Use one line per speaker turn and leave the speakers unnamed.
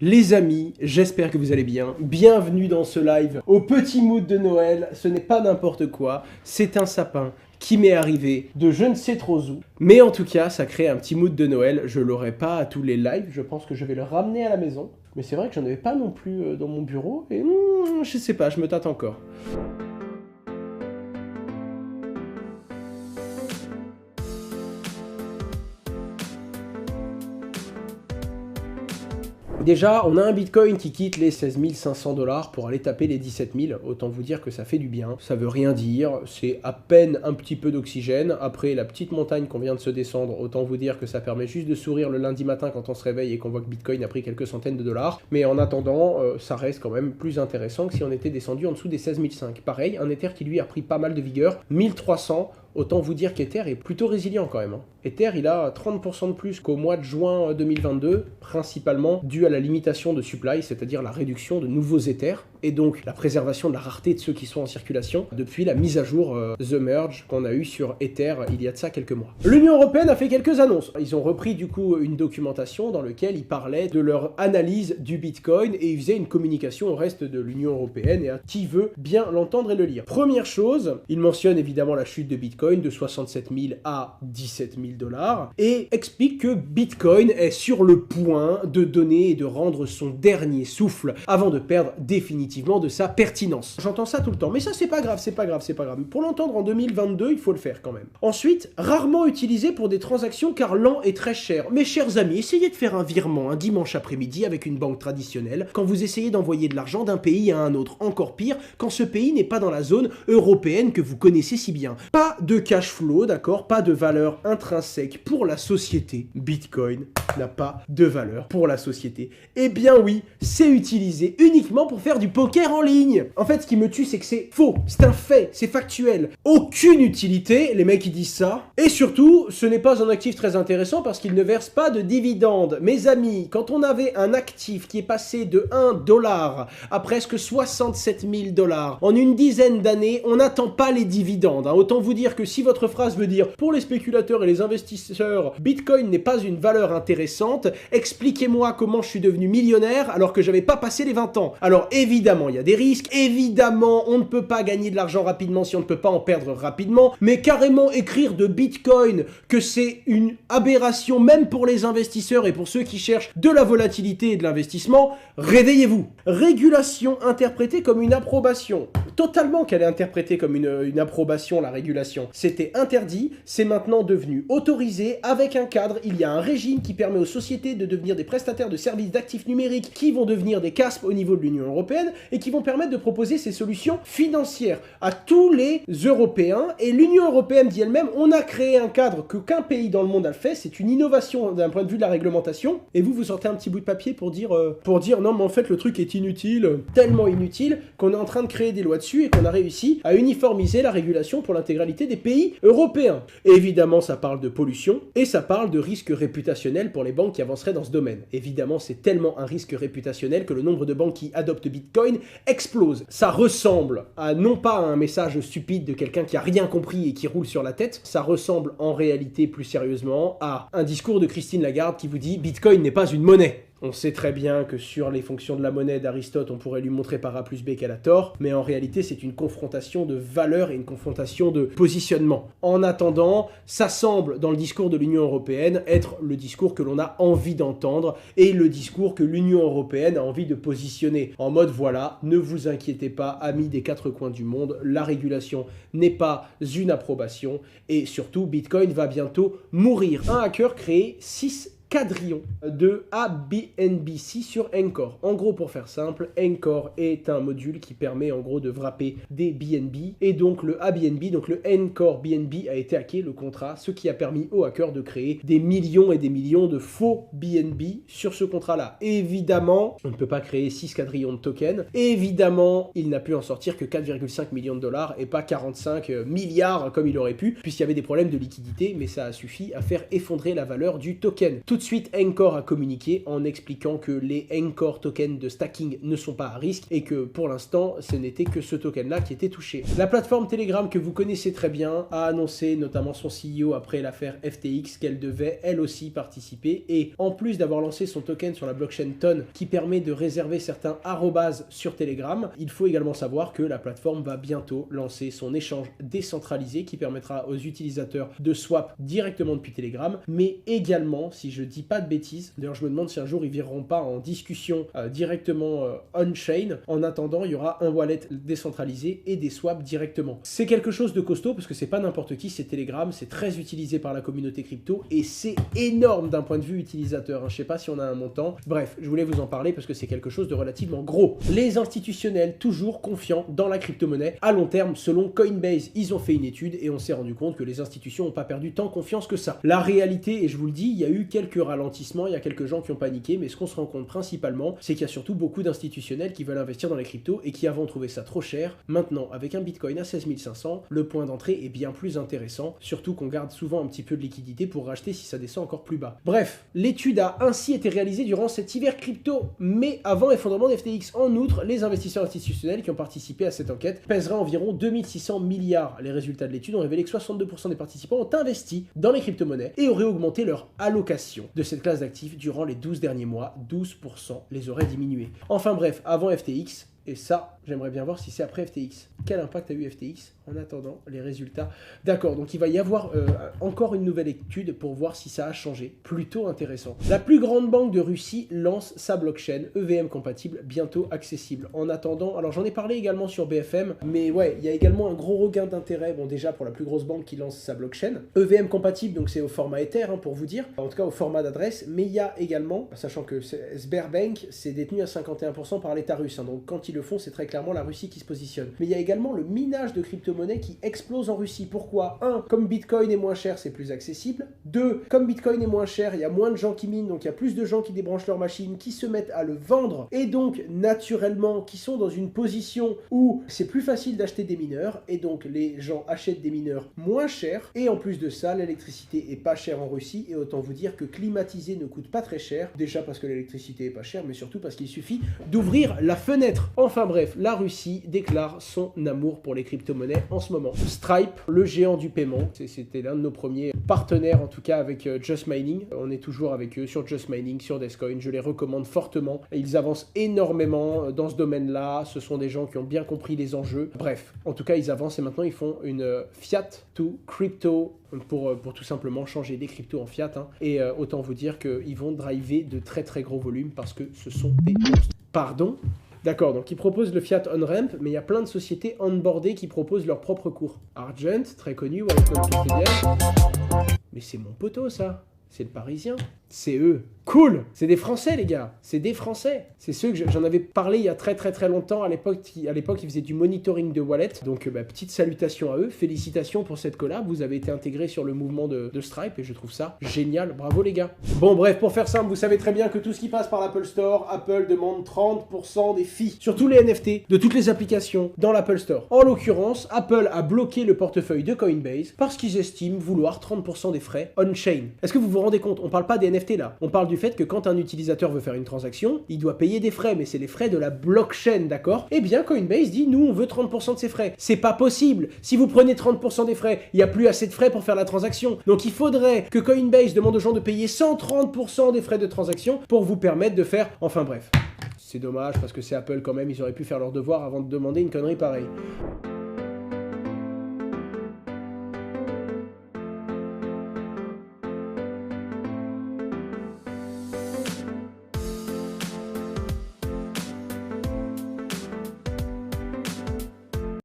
Les amis, j'espère que vous allez bien. Bienvenue dans ce live au petit mood de Noël. Ce n'est pas n'importe quoi, c'est un sapin qui m'est arrivé de je ne sais trop où. Mais en tout cas, ça crée un petit mood de Noël. Je l'aurai pas à tous les lives, je pense que je vais le ramener à la maison. Mais c'est vrai que j'en avais pas non plus dans mon bureau et je sais pas, je me tâte encore. Déjà, on a un Bitcoin qui quitte les 16 500 $ pour aller taper les 17 000. Autant vous dire que ça fait du bien. Ça veut rien dire, c'est à peine un petit peu d'oxygène. Après la petite montagne qu'on vient de se descendre, autant vous dire que ça permet juste de sourire le lundi matin quand on se réveille et qu'on voit que Bitcoin a pris quelques centaines de dollars. Mais en attendant, ça reste quand même plus intéressant que si on était descendu en dessous des 16 500. Pareil, un Ether qui lui a pris pas mal de vigueur, 1300. Autant vous dire qu'Ether est plutôt résilient quand même. Ether, il a 30% de plus qu'au mois de juin 2022, principalement dû à la limitation de supply, c'est-à-dire la réduction de nouveaux Ethers, et donc la préservation de la rareté de ceux qui sont en circulation, depuis la mise à jour The Merge qu'on a eu sur Ether il y a de ça quelques mois. L'Union Européenne a fait quelques annonces. Ils ont repris du coup une documentation dans laquelle ils parlaient de leur analyse du Bitcoin, et ils faisaient une communication au reste de l'Union Européenne, et à qui veut bien l'entendre et le lire. Première chose, ils mentionnent évidemment la chute de Bitcoin, de 67 000 à 17 000 $, et explique que Bitcoin est sur le point de donner et de rendre son dernier souffle avant de perdre définitivement de sa pertinence. J'entends ça tout le temps, mais ça c'est pas grave, c'est pas grave, c'est pas grave. Pour l'entendre en 2022, il faut le faire quand même. Ensuite, rarement utilisé pour des transactions car lent et très cher. Mes chers amis, essayez de faire un virement un dimanche après-midi avec une banque traditionnelle quand vous essayez d'envoyer de l'argent d'un pays à un autre. Encore pire, quand ce pays n'est pas dans la zone européenne que vous connaissez si bien. Pas de cash flow, d'accord, pas de valeur intrinsèque pour la société. Bitcoin n'a pas de valeur pour la société. Eh bien oui, c'est utilisé uniquement pour faire du poker en ligne. En fait, ce qui me tue, c'est que c'est faux, c'est un fait, c'est factuel. Aucune utilité, les mecs qui disent ça. Et surtout, ce n'est pas un actif très intéressant parce qu'il ne verse pas de dividendes. Mes amis, quand on avait un actif qui est passé de 1 dollar à presque 67 000 $ en une dizaine d'années, on n'attend pas les dividendes. Autant vous dire que si votre phrase veut dire « Pour les spéculateurs et les investisseurs, Bitcoin n'est pas une valeur intéressante, expliquez-moi comment je suis devenu millionnaire alors que j'avais pas passé les 20 ans. » Alors évidemment, il y a des risques, évidemment, on ne peut pas gagner de l'argent rapidement si on ne peut pas en perdre rapidement, mais carrément écrire de Bitcoin que c'est une aberration même pour les investisseurs et pour ceux qui cherchent de la volatilité et de l'investissement, réveillez-vous. Régulation interprétée comme une approbation. Totalement qu'elle est interprétée comme une approbation, la régulation. C'était interdit, c'est maintenant devenu autorisé avec un cadre. Il y a un régime qui permet aux sociétés de devenir des prestataires de services d'actifs numériques qui vont devenir des CASP au niveau de l'Union Européenne et qui vont permettre de proposer ces solutions financières à tous les Européens. Et l'Union Européenne dit elle-même, on a créé un cadre qu'aucun pays dans le monde a fait, c'est une innovation d'un point de vue de la réglementation. Et vous sortez un petit bout de papier pour dire non mais en fait le truc est inutile, tellement inutile qu'on est en train de créer des lois dessus et qu'on a réussi à uniformiser la régulation pour l'intégralité des pays européens. Et évidemment, ça parle de pollution et ça parle de risque réputationnel pour les banques qui avanceraient dans ce domaine. Évidemment, c'est tellement un risque réputationnel que le nombre de banques qui adoptent Bitcoin explose. Ça ressemble à non pas à un message stupide de quelqu'un qui a rien compris et qui roule sur la tête, ça ressemble en réalité plus sérieusement à un discours de Christine Lagarde qui vous dit « Bitcoin n'est pas une monnaie ». On sait très bien que sur les fonctions de la monnaie d'Aristote, on pourrait lui montrer par A plus B qu'elle a tort, mais en réalité, c'est une confrontation de valeurs et une confrontation de positionnement. En attendant, ça semble, dans le discours de l'Union Européenne, être le discours que l'on a envie d'entendre et le discours que l'Union Européenne a envie de positionner. En mode, voilà, ne vous inquiétez pas, amis des quatre coins du monde, la régulation n'est pas une approbation et surtout, Bitcoin va bientôt mourir. Un hacker créé 6 quadrillon de ABNBC sur Encore. En gros, pour faire simple, Encore est un module qui permet en gros de wrapper des BNB et donc le ABNB, donc le Encore BNB a été hacké, le contrat, ce qui a permis aux hackers de créer des millions et des millions de faux BNB sur ce contrat-là. Évidemment, on ne peut pas créer 6 quadrillons de tokens. Évidemment, il n'a pu en sortir que 4,5 millions de dollars et pas 45 milliards comme il aurait pu, puisqu'il y avait des problèmes de liquidité, mais ça a suffi à faire effondrer la valeur du token. Tout de suite, Anchor a communiqué en expliquant que les Anchor tokens de stacking ne sont pas à risque et que pour l'instant, ce n'était que ce token-là qui était touché. La plateforme Telegram que vous connaissez très bien a annoncé, notamment son CEO après l'affaire FTX, qu'elle devait elle aussi participer et en plus d'avoir lancé son token sur la blockchain Ton qui permet de réserver certains arrobases sur Telegram, il faut également savoir que la plateforme va bientôt lancer son échange décentralisé qui permettra aux utilisateurs de swap directement depuis Telegram, mais également, si je dis pas de bêtises, d'ailleurs je me demande si un jour ils vireront pas en discussion directement on-chain. En attendant, il y aura un wallet décentralisé et des swaps directement. C'est quelque chose de costaud parce que c'est pas n'importe qui, c'est Telegram, c'est très utilisé par la communauté crypto et c'est énorme d'un point de vue utilisateur. Je sais pas si on a un montant. Bref, je voulais vous en parler parce que c'est quelque chose de relativement gros. Les institutionnels toujours confiants dans la crypto-monnaie à long terme. Selon Coinbase, ils ont fait une étude et on s'est rendu compte que les institutions n'ont pas perdu tant confiance que ça. La réalité, et je vous le dis, il y a eu quelques ralentissements, il y a quelques gens qui ont paniqué, mais ce qu'on se rend compte principalement, c'est qu'il y a surtout beaucoup d'institutionnels qui veulent investir dans les cryptos et qui avant trouvé ça trop cher. Maintenant, avec un Bitcoin à 16 500, le point d'entrée est bien plus intéressant, surtout qu'on garde souvent un petit peu de liquidité pour racheter si ça descend encore plus bas. Bref, l'étude a ainsi été réalisée durant cet hiver crypto, mais avant l'effondrement de FTX. En outre, les investisseurs institutionnels qui ont participé à cette enquête pèseraient environ 2600 milliards. Les résultats de l'étude ont révélé que 62% des participants ont investi dans les crypto-monnaies et auraient augmenté leur allocation de cette classe d'actifs durant les 12 derniers mois. 12% les auraient diminués. Enfin bref, avant FTX, et ça, j'aimerais bien voir si c'est après FTX. Quel impact a eu FTX en attendant les résultats? D'accord, donc il va y avoir encore une nouvelle étude pour voir si ça a changé. Plutôt intéressant. La plus grande banque de Russie lance sa blockchain EVM compatible, bientôt accessible. En attendant, alors j'en ai parlé également sur BFM, mais ouais, il y a également un gros regain d'intérêt, bon déjà pour la plus grosse banque qui lance sa blockchain. EVM compatible, donc c'est au format Ether, pour vous dire, en tout cas au format d'adresse, mais il y a également, sachant que Sberbank, c'est détenu à 51% par l'État russe, donc quand ils le font, c'est très clairement la Russie qui se positionne. Mais il y a également le minage de crypto-monnaies qui explose en Russie. Pourquoi? 1. Comme Bitcoin est moins cher, c'est plus accessible. 2. Comme Bitcoin est moins cher, il y a moins de gens qui minent, donc il y a plus de gens qui débranchent leur machine, qui se mettent à le vendre, et donc naturellement, qui sont dans une position où c'est plus facile d'acheter des mineurs, et donc les gens achètent des mineurs moins chers, et en plus de ça, l'électricité est pas chère en Russie, et autant vous dire que climatiser ne coûte pas très cher, déjà parce que l'électricité est pas chère, mais surtout parce qu'il suffit d'ouvrir la fenêtre. Enfin bref, la Russie déclare son amour pour les crypto-monnaies en ce moment. Stripe, le géant du paiement, c'était l'un de nos premiers partenaires en tout cas avec Just Mining. On est toujours avec eux sur Just Mining, sur Descoin, je les recommande fortement. Ils avancent énormément dans ce domaine-là, ce sont des gens qui ont bien compris les enjeux. Bref, en tout cas ils avancent et maintenant ils font une fiat to crypto pour tout simplement changer des cryptos en fiat. Et autant vous dire qu'ils vont driver de très très gros volumes parce que ce sont des monstres. Pardon? D'accord, donc ils proposent le fiat on-ramp, mais il y a plein de sociétés onboardées qui proposent leur propre cours. Argent, très connu, mais c'est mon poteau ça, c'est le Parisien, c'est eux. Cool, c'est des Français les gars, c'est des Français. C'est ceux que j'en avais parlé il y a très longtemps, à l'époque ils faisaient du monitoring de wallet. Donc petite salutation à eux, félicitations pour cette collab, vous avez été intégrés sur le mouvement de Stripe et je trouve ça génial, bravo les gars. Bon bref, pour faire simple, vous savez très bien que tout ce qui passe par l'Apple Store, Apple demande 30% des fees sur tous les NFT de toutes les applications dans l'Apple Store. En l'occurrence, Apple a bloqué le portefeuille de Coinbase parce qu'ils estiment vouloir 30% des frais on-chain. Est-ce que vous vous rendez compte? On parle pas des NFT là, on parle du fait que quand un utilisateur veut faire une transaction, il doit payer des frais, mais c'est les frais de la blockchain, d'accord? Eh bien, Coinbase dit, nous, on veut 30% de ces frais. C'est pas possible. Si vous prenez 30% des frais, il n'y a plus assez de frais pour faire la transaction. Donc, il faudrait que Coinbase demande aux gens de payer 130% des frais de transaction pour vous permettre de faire... Enfin, bref. C'est dommage, parce que c'est Apple quand même, ils auraient pu faire leur devoir avant de demander une connerie pareille.